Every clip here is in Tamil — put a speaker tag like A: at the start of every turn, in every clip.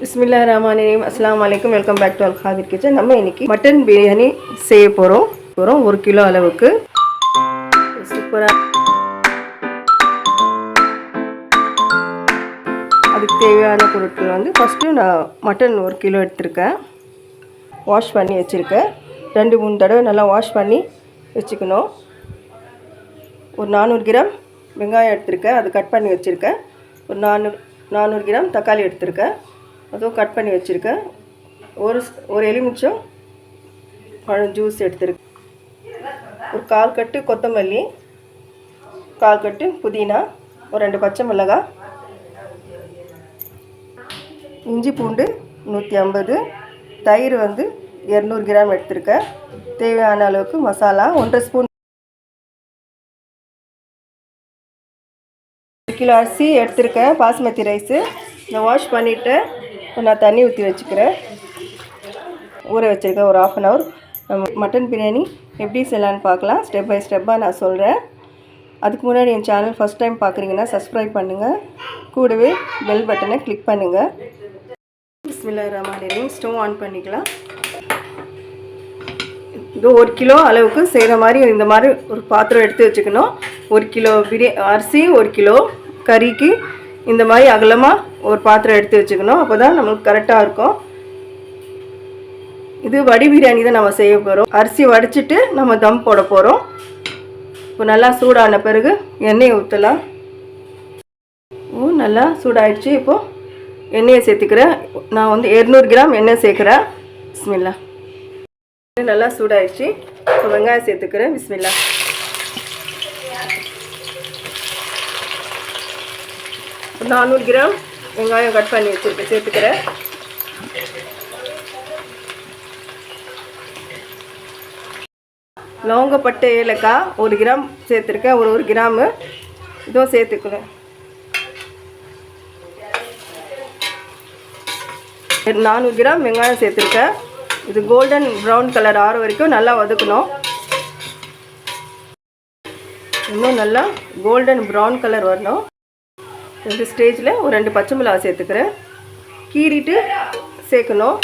A: பிஸ்மில்லாஹிர்ரஹ்மானிர்ரஹீம். அஸ்ஸலாமு அலைக்கும். Welcome back to Al Qadir kitchen. நம்ம இன்னைக்கு மட்டன் பிரியாணி செய்ய போகிறோம். 1 கிலோ அளவுக்கு. சூப்பராக அதுக்கு தேவையான பொருட்கள் வந்து ஃபஸ்ட்டு நான் மட்டன் 1 கிலோ எடுத்திருக்கேன். வாஷ் பண்ணி வச்சுருக்கேன். 2-3 தடவை நல்லா வாஷ் பண்ணி வச்சுக்கணும். ஒரு 400 கிராம் வெங்காயம் எடுத்திருக்கேன், அது கட் பண்ணி வச்சுருக்கேன். ஒரு 400 கிராம் தக்காளி எடுத்திருக்கேன், அதுவும் கட் பண்ணி வச்சுருக்கேன். ஒரு எலுமிச்சம் பழம் ஜூஸ் எடுத்துருக்கேன். ஒரு 1/4 கட்டு கொத்தமல்லி, 1/4 கட்டு புதினா, ஒரு 2 பச்சை மிளகாய், இஞ்சி பூண்டு 150, தயிர் வந்து 200 கிராம் எடுத்திருக்கேன். தேவையான அளவுக்கு மசாலா 1/2 ஸ்பூன். 1 கிலோ அரிசி எடுத்திருக்கேன், பாஸ்மதி ரைஸு. இதை வாஷ் பண்ணிவிட்டு நான் தண்ணி ஊற்றி வச்சுக்கிறேன். ஊற வச்சுருக்கேன் ஒரு 1/2 hour. நம்ம மட்டன் பிரியாணி எப்படி செய்யலான்னு பார்க்கலாம். ஸ்டெப் பை ஸ்டெப்பாக நான் சொல்கிறேன். அதுக்கு முன்னாடி என் சேனல் ஃபஸ்ட் டைம் பார்க்குறீங்கன்னா சப்ஸ்கிரைப் பண்ணுங்கள், கூடவே பெல் பட்டனை கிளிக் பண்ணுங்கள். பிஸ்மில்லாஹிர்ரஹ்மானிர்ரஹீம். ஸ்டவ் ஆன் பண்ணிக்கலாம். இது 1 கிலோ அளவுக்கு செய்கிற மாதிரி இந்த மாதிரி ஒரு பாத்திரம் எடுத்து வச்சுக்கணும். 1 கிலோ அரிசி, 1 கிலோ கறிக்கு இந்த மாதிரி அகலமாக ஒரு பாத்திரம் எடுத்து வச்சுக்கணும். அப்போ தான் நம்மளுக்கு கரெக்டாக இருக்கும். இது வடி பிரியாணி தான் நம்ம செய்ய போகிறோம். அரிசி வடிச்சிட்டு நம்ம தம் போட போகிறோம். இப்போ நல்லா சூடான பிறகு எண்ணெயை ஊற்றலாம். நல்லா சூடாயிடுச்சு. இப்போது எண்ணெயை சேர்த்துக்கிறேன். நான் வந்து 200 கிராம் எண்ணெய் சேர்க்குறேன். பிஸ்மில்லா. நல்லா சூடாயிடுச்சு. இப்போ வெங்காயம் சேர்த்துக்கிறேன். பிஸ்மில்லா. ஒரு 400 கிராம் வெங்காயம் கட் பண்ணி வச்சுருக்கேன், சேர்த்துக்கிறேன். லவங்கப்பட்டை, ஏலக்காய் 1 கிராம் சேர்த்துருக்கேன். ஒரு கிராமு இதுவும் சேர்த்துக்கிறேன். 400 கிராம் வெங்காயம் சேர்த்துருக்கேன். இது கோல்டன் ப்ரௌன் கலர் ஆற வரைக்கும் நல்லா வதக்கணும். இன்னும் நல்லா கோல்டன் ப்ரௌன் கலர் வரணும். இந்த ஸ்டேஜில் ஒரு 2 பச்சை மிளகாய் சேர்த்துக்கிறேன். கீறிட்டு சேர்க்கணும்.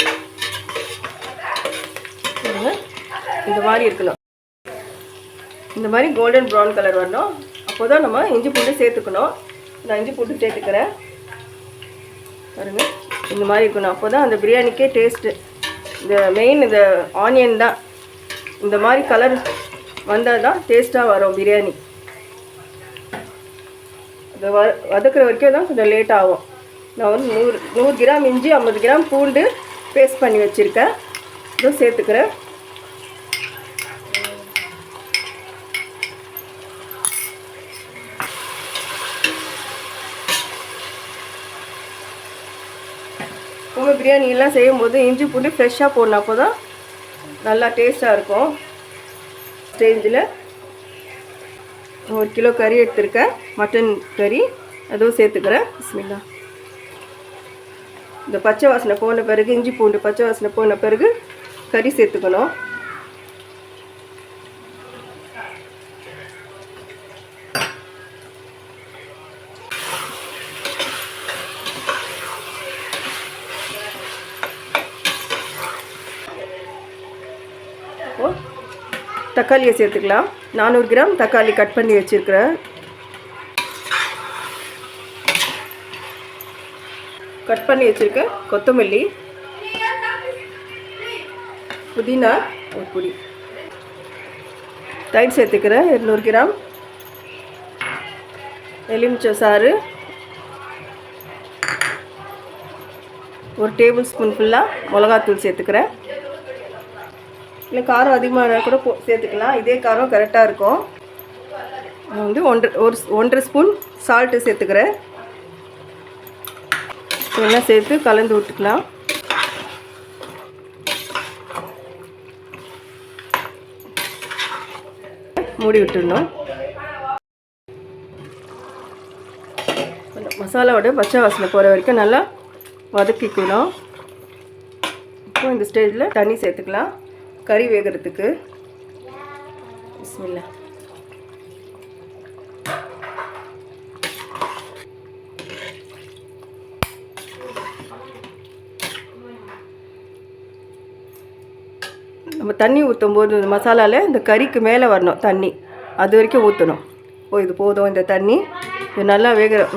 A: இந்த மாதிரி இருக்கணும். இந்த மாதிரி கோல்டன் ப்ரௌன் கலர் வரணும். அப்போ தான் நம்ம இஞ்சி பூண்டு சேர்த்துக்கணும். நான் இஞ்சி பூண்டு சேர்த்துக்கிறேன். பாருங்கள், இந்த மாதிரி இருக்கணும். அப்போ தான் அந்த பிரியாணிக்கே டேஸ்ட்டு. இந்த மெயின் இந்த ஆனியன் தான். இந்த மாதிரி கலர் வந்தால் தான் டேஸ்ட்டாக வரும் பிரியாணி. இது வதக்குற வரைக்கும் தான் கொஞ்சம் லேட் ஆகும். நான் வந்து 100 கிராம் இஞ்சி, 50 கிராம் பூண்டு பேஸ்ட் பண்ணி வச்சுருக்கேன். இதுவும் சேர்த்துக்கிறேன். உங்கள் பிரியாணியெல்லாம் செய்யும்போது இஞ்சி பூண்டு ஃப்ரெஷ்ஷாக போடணும். அப்போ தான் நல்லா டேஸ்ட்டாக இருக்கும். ஸ்டேஜில் 1 கிலோ கறி எடுத்திருக்கேன், மட்டன் கறி, அதுவும் சேர்த்துக்கிறேன். பிஸ்மில்லா. இந்த பச்சை வாசனை போன பிறகு, இஞ்சி பூண்டு பச்சை வாசனை போன பிறகு கறி சேர்த்துக்கணும். தக்காளியை சேர்த்துக்கலாம். 400 கிராம் தக்காளி கட் பண்ணி வச்சுருக்கிறேன். கட் பண்ணி வச்சுருக்கேன். கொத்தமல்லி, புதினா ஒரு பொடி, தயிர் சேர்த்துக்கிறேன். 200 கிராம் எலுமிச்சை சாறு, 1 டேபிள் ஸ்பூன் ஃபுல்லாக மிளகாத்தூள் சேர்த்துக்கிறேன். இல்லை காரம் அதிகமாக கூட சேர்த்துக்கலாம். இதே காரம் கரெக்டாக இருக்கும். நான் வந்து 1.5 ஸ்பூன் சால்ட்டு சேர்த்துக்கிறேன். எல்லாம் சேர்த்து கலந்து விட்டுக்கலாம். மூடி விட்டுடணும். மசாலாவோட பச்சை வாசனை போகிற வரைக்கும் நல்லா வதக்கிக்கணும். இப்போ இந்த ஸ்டேஜில் தண்ணி சேர்த்துக்கலாம் கறி வேகிறதுக்கு. பிஸ்மில்லா. நம்ம தண்ணி ஊற்றும் போது இந்த மசாலாவில் இந்த கறிக்கு மேலே வரணும் தண்ணி, அது வரைக்கும் ஊற்றணும். இது போதும். இந்த தண்ணி இது நல்லா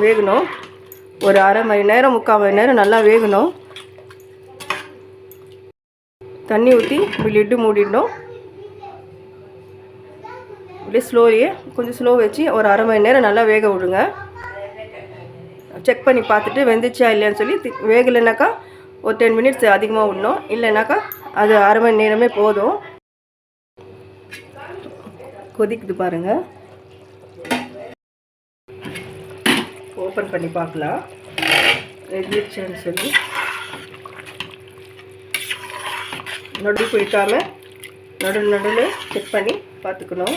A: வேகணும். ஒரு அரை மணி நேரம் 3/4 மணி நேரம் நல்லா வேகணும். தண்ணி ஊற்றி லிட்டு மூடிடணும். அப்படியே ஸ்லோலியே கொஞ்சம் ஸ்லோ வச்சு ஒரு அரை மணி நேரம் நல்லா வேக விடுங்க. செக் பண்ணி பார்த்துட்டு வெந்துச்சா இல்லையான்னு சொல்லி, வேகலைனாக்கா ஒரு 10 மினிட்ஸ் அதிகமாக விடணும். இல்லைனாக்கா அது அரை மணி நேரமே போதும். கொதிக்குது பாருங்கள். ஓப்பன் பண்ணி பார்க்கலாம் வெந்துருச்சான்னு சொல்லி. நடு போயிட்டாமல் நடுவில் செக் பண்ணி பார்த்துக்கணும்.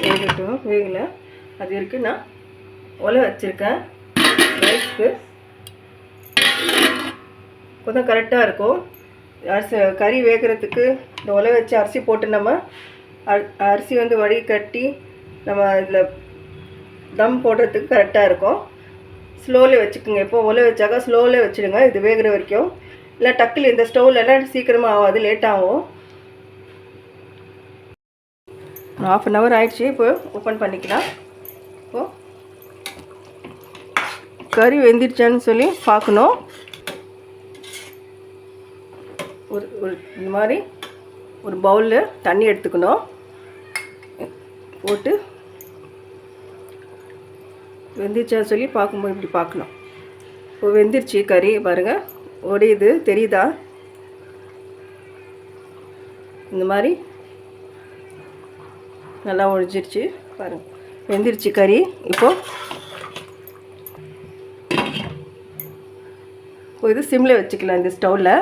A: வேகட்டும். வேகலை அது வரைக்கும் நான் ஒலை வச்சுருக்கேன். ரைஸ்க்கு கொஞ்சம் கரெக்டாக இருக்கும். அரிசி கறி வேகிறதுக்கு இந்த ஒலை வச்சு அரிசி போட்டு நம்ம அரிசி வந்து வடிகட்டி நம்ம இதில் தம் போடுறதுக்கு கரெக்டாக இருக்கும். ஸ்லோவில் வச்சுக்கோங்க. இப்போ ஒலை வச்சாக்கா ஸ்லோவில் வச்சுடுங்க இது வேகிற வரைக்கும். இல்லை டக்கில் இந்த ஸ்டவ்லெல்லாம் சீக்கிரமாக ஆகாது, லேட்டாகும். 1/2 அன் ஹவர் ஆயிடுச்சு. இப்போ ஓப்பன் பண்ணிக்கலாம். இப்போது கறி வெந்துடுச்சான்னு சொல்லி பார்க்கணும். ஒரு இந்த மாதிரி ஒரு பவுலில் தண்ணி எடுத்துக்கணும். போட்டு வெந்துருச்சான்னு சொல்லி பார்க்கும்போது இப்படி பார்க்கணும். இப்போ வெந்துருச்சு கறி பாருங்கள், ஒடியுது தெரியுதா? இந்த மாதிரி நல்லா ஒழிஞ்சிருச்சு பாருங்கள், வெந்துருச்சு கறி. இப்போது இது சிம்மில் வச்சுக்கலாம். இந்த ஸ்டவ்வில்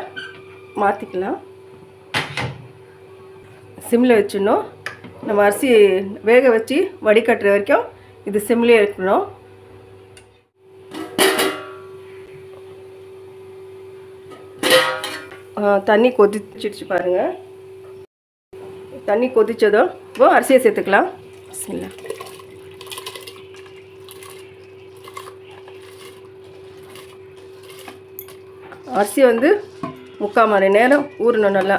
A: மாற்றிக்கலாம். சிம்மில் வச்சிடணும். நம்ம அரிசி வேக வச்சு வடிகட்டுற வரைக்கும் இது சிம்லேயே இருக்கணும். தண்ணி கொதிச்சிடுச்சு பாருங்கள். தண்ணி கொதிச்சதும் இப்போ அரிசியை சேர்த்துக்கலாம். இல்லை அரிசி வந்து 3/4 மணி நேரம் ஊறணும் நல்லா.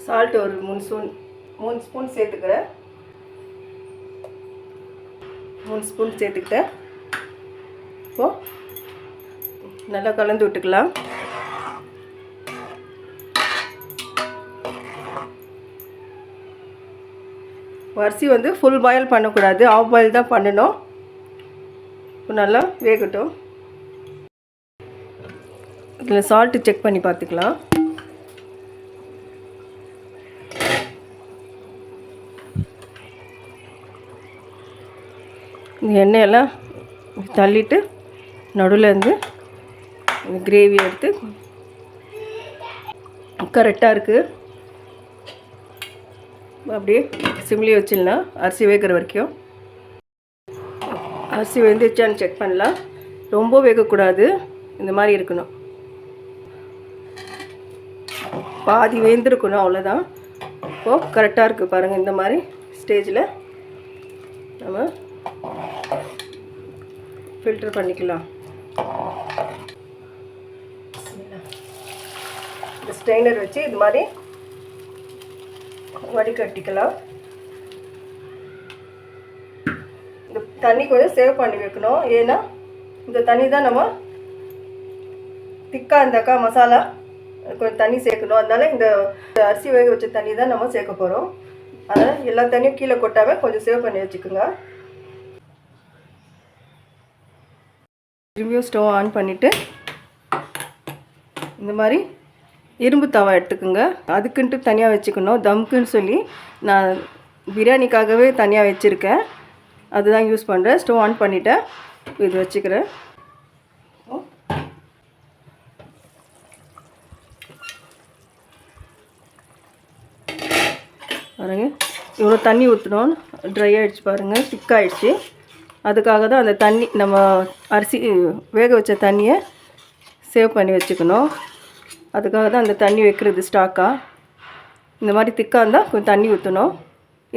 A: சால்ட் ஒரு 3 ஸ்பூன் சேர்த்துக்கிறேன். 3 ஸ்பூன் சேர்த்துக்கிட்டேன். இப்போது நல்லா கலந்து விட்டுக்கலாம். அரிசி வந்து ஃபுல் பாயில் பண்ணக்கூடாது, ஆஃப் பாயில் தான் பண்ணணும். இப்போ நல்லா வேகட்டும். இதில் சால்ட்டு செக் பண்ணி பார்த்துக்கலாம். இந்த எண்ணெயெல்லாம் தள்ளிட்டு நடுவில் இருந்து இந்த கிரேவி எடுத்து கரெக்டாக இருக்குது. அப்படியே சிம்லேயே வச்சிடலாம் அரிசி வேகிற வரைக்கும். அரிசி வெந்துச்சான்னு செக் பண்ணலாம். ரொம்ப வேகக்கூடாது, இந்த மாதிரி இருக்கணும். பாதி வேந்திருக்கணும், அவ்வளோதான். இப்போது கரெக்டாக இருக்குது பாருங்கள். இந்த மாதிரி ஸ்டேஜில் நம்ம ஃபில்டர் பண்ணிக்கலாம். இந்த ஸ்ட்ரெயினர் வச்சு இது மாதிரி வடிகட்டிக்கலாம். இந்த தண்ணி கொஞ்சம் சேவ் பண்ணி வைக்கணும். ஏன்னா இந்த தண்ணி தான் நம்ம திக்காக இருந்தாக்கா மசாலா கொஞ்சம் தண்ணி சேர்க்கணும். அதனால் இந்த அரிசி வேக வச்ச தண்ணி தான் நம்ம சேர்க்க போகிறோம். அதனால் எல்லா தண்ணியும் கீழே கொட்டாமல் கொஞ்சம் சேவ் பண்ணி வச்சுக்கோங்க. திரும்பியும் ஸ்டவ் ஆன் பண்ணிவிட்டு இந்த மாதிரி இரும்பு தவா எடுத்துக்கோங்க. அதுக்குன்ட்டு தனியாக வச்சுக்கணும். தம்க்குன்னு சொல்லி நான் பிரியாணிக்காகவே தனியாக வச்சுருக்கேன், அதுதான் யூஸ் பண்ணுறேன். ஸ்டவ் ஆன் பண்ணிவிட்டேன், இது வச்சுக்கிறேன். பாருங்கள், இவ்வளோ தண்ணி ஊற்றணும். ட்ரை ஆகிடுச்சு பாருங்கள், திக்காகிடுச்சு. அதுக்காக தான் அந்த தண்ணி நம்ம அரிசி வேக வச்ச தண்ணியை சேவ் பண்ணி வச்சுக்கணும். அதுக்காக தான் அந்த தண்ணி வைக்கிறது ஸ்டாக்காக. இந்த மாதிரி திக்காக இருந்தால் கொஞ்சம் தண்ணி ஊற்றணும்.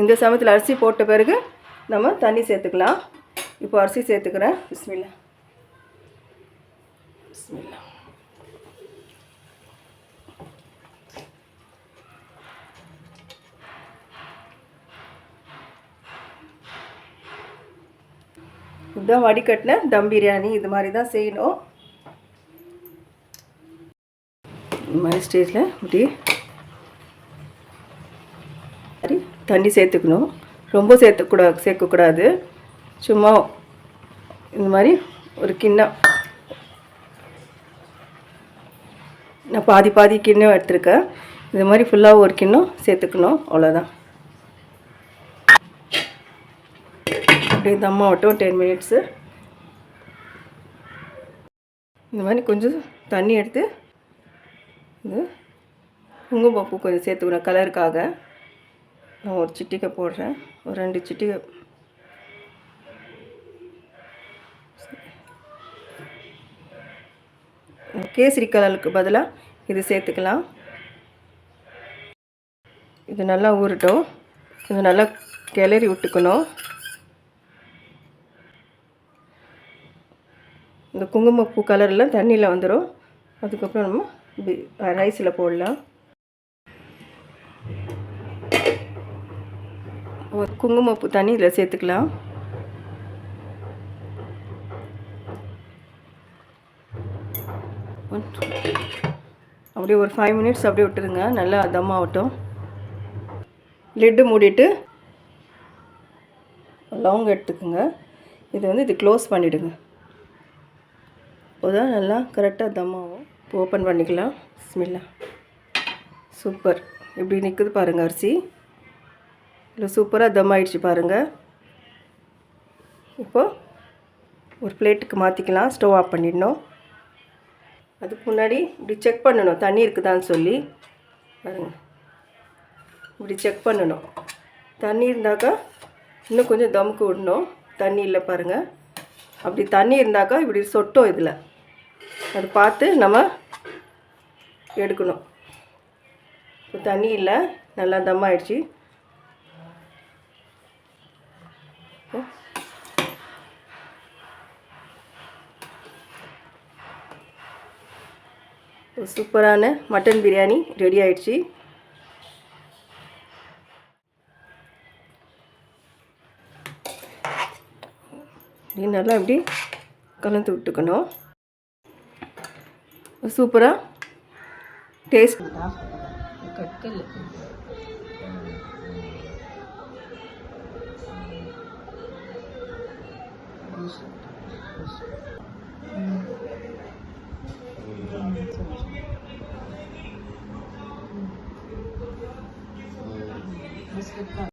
A: இந்த சமயத்தில் அரிசி போட்ட பிறகு நம்ம தண்ணி சேர்த்துக்கலாம். இப்போ அரிசி சேர்த்துக்கிறேன். பிஸ்மில்லா பிஸ்மில்லா. இதுதான் வடிகட்டின தம் பிரியாணி. இது மாதிரி தான் செய்யணும். இந்த மாதிரி ஸ்டேஜில் இப்படி தண்ணி சேர்த்துக்கணும். ரொம்ப சேர்க்கக்கூடாது. சும்மா இந்த மாதிரி ஒரு கிண்ணம், நான் பாதி கிண்ணம் எடுத்துருக்கேன். இது மாதிரி ஃபுல்லாக ஒரு கிண்ணம் சேர்த்துக்கணும். அவ்வளோதான். அப்படியே தம்மாகட்டும் 10 மினிட்ஸு. இந்த மாதிரி கொஞ்சம் தண்ணி எடுத்து இது குங்குமப்பூ கொஞ்சம் சேர்த்துக்கணும் கலருக்காக. நான் ஒரு சிட்டிகை போடுறேன். ஒரு 2 சிட்டிகை. கேசரி கலருக்கு பதிலாக இது சேர்த்துக்கலாம். இது நல்லா ஊறட்டும். இது நல்லா கிளறி விட்டுக்கணும். இந்த குங்குமப்பூ கலரில் தண்ணியில் வந்துடும். அதுக்கப்புறம் நம்ம ரைஸில் போடலாம். ஒரு குங்குமப்பூ தண்ணி இதில் சேர்த்துக்கலாம். அப்படியே ஒரு 5 மினிட்ஸ் அப்படியே விட்டுருங்க. நல்லா தம் ஆகட்டும். லிட்டு மூடிட்டு லவங்க எடுத்துக்கோங்க. இது க்ளோஸ் பண்ணிவிடுங்க. அப்போதான் நல்லா கரெக்டாக தம் ஆகும். இப்போ ஓப்பன் பண்ணிக்கலாம். பிஸ்மில்லா. சூப்பர். இப்படி நிற்குது பாருங்கள் அரிசி. இல்லை சூப்பராக தம் ஆகிடுச்சு பாருங்கள். இப்போது ஒரு பிளேட்டுக்கு மாற்றிக்கலாம். ஸ்டவ் ஆஃப் பண்ணிடணும். அதுக்கு முன்னாடி இப்படி செக் பண்ணணும் தண்ணி இருக்குதான்னு சொல்லி. பாருங்கள், இப்படி செக் பண்ணணும். தண்ணி இருந்தாக்கா இன்னும் கொஞ்சம் தம்க்கு விடணும். தண்ணி இல்லை பாருங்கள். அப்படி தண்ணி இருந்தாக்கா இப்படி சொட்டும். இதில் அது பார்த்து நம்ம எடுக்கணும். இப்போ தண்ணி இல்லை, நல்லா தம் ஆகிடுச்சு. சூப்பரான மட்டன் பிரியாணி ரெடி ஆயிடுச்சு. நல்லா இப்படி கலந்து விட்டுக்கணும். சூப்பராக டேஸ்ட்.